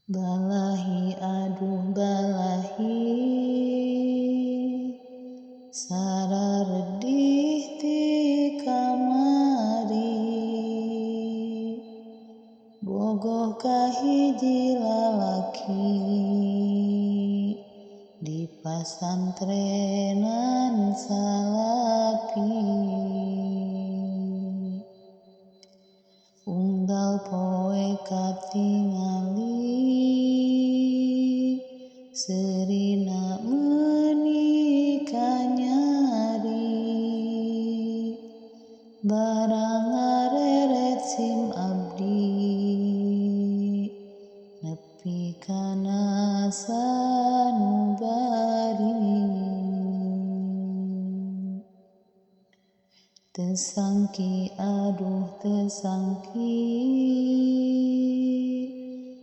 Balahi aduh balahi sararedih ti kamari bogoh kahiji lalaki di pasantrenan salapi unggal poe katingali serina menikah nyari barang ngareret sim abdi nepi kana sanubari tesangki aduh tesangki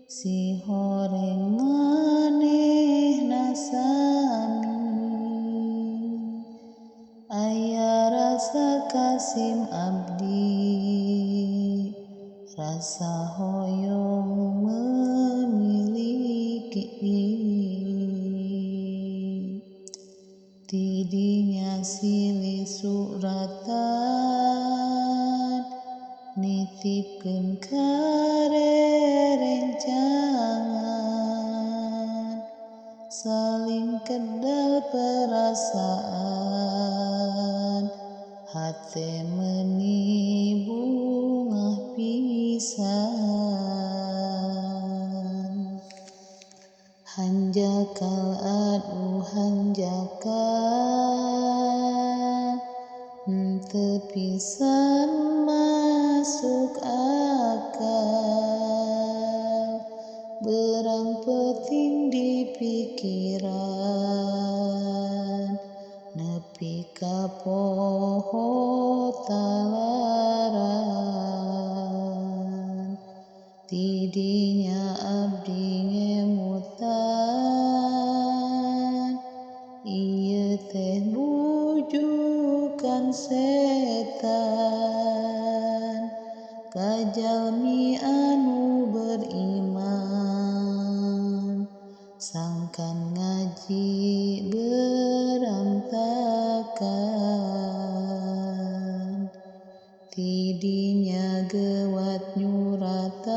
si horeng maneh nasami aya rasa kasim abdi rasa hoyong memiliki tidinya silih suratan nitipkeun karerencangan saling kedal perasaan hate meuni bungah pisan hanjakal aduh hanjakal teu pisan masuk akal berang penting di pikiran nepi ka poho talaran tidinya abdi ngemutan ieu teh bujukan setan kajalmi anu beriman sangkan ngaji berantakan tidinya gewat nyuratan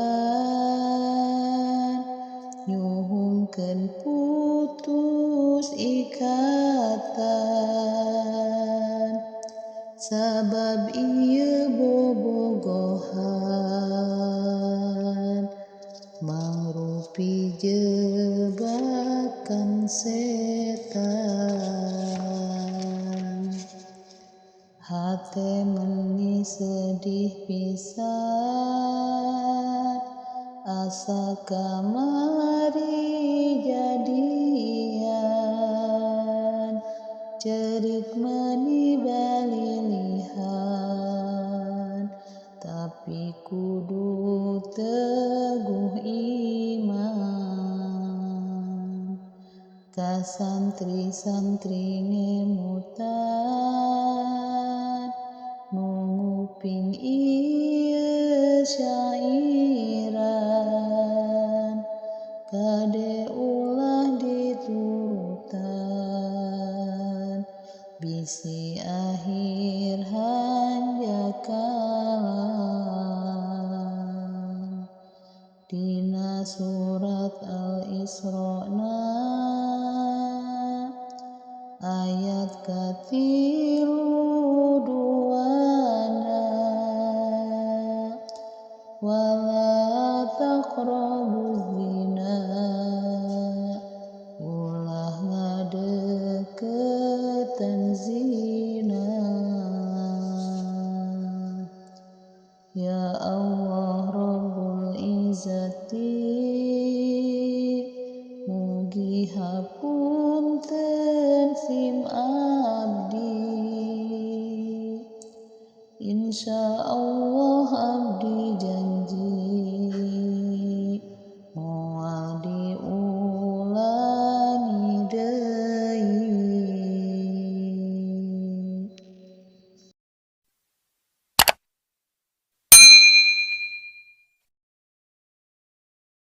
nyuhungkeun putus ikatan sabab ieu bobogohan mangrupi jebakan setan hate meuni sedih pisan asa kamari jadian cerik meuni balilihan tapi kudu teguh iman ka santri-santri ngemutan nu nguping ieu syairan kade ulah diturutan bisi akhir hanjakalan dina surat Al-Isra ayat katilu duana wala taqrabuz zina ulah ngadeukeuten zina ya Allah Rabbul Izzati mugi hapunten sim abdi insyaallah abdi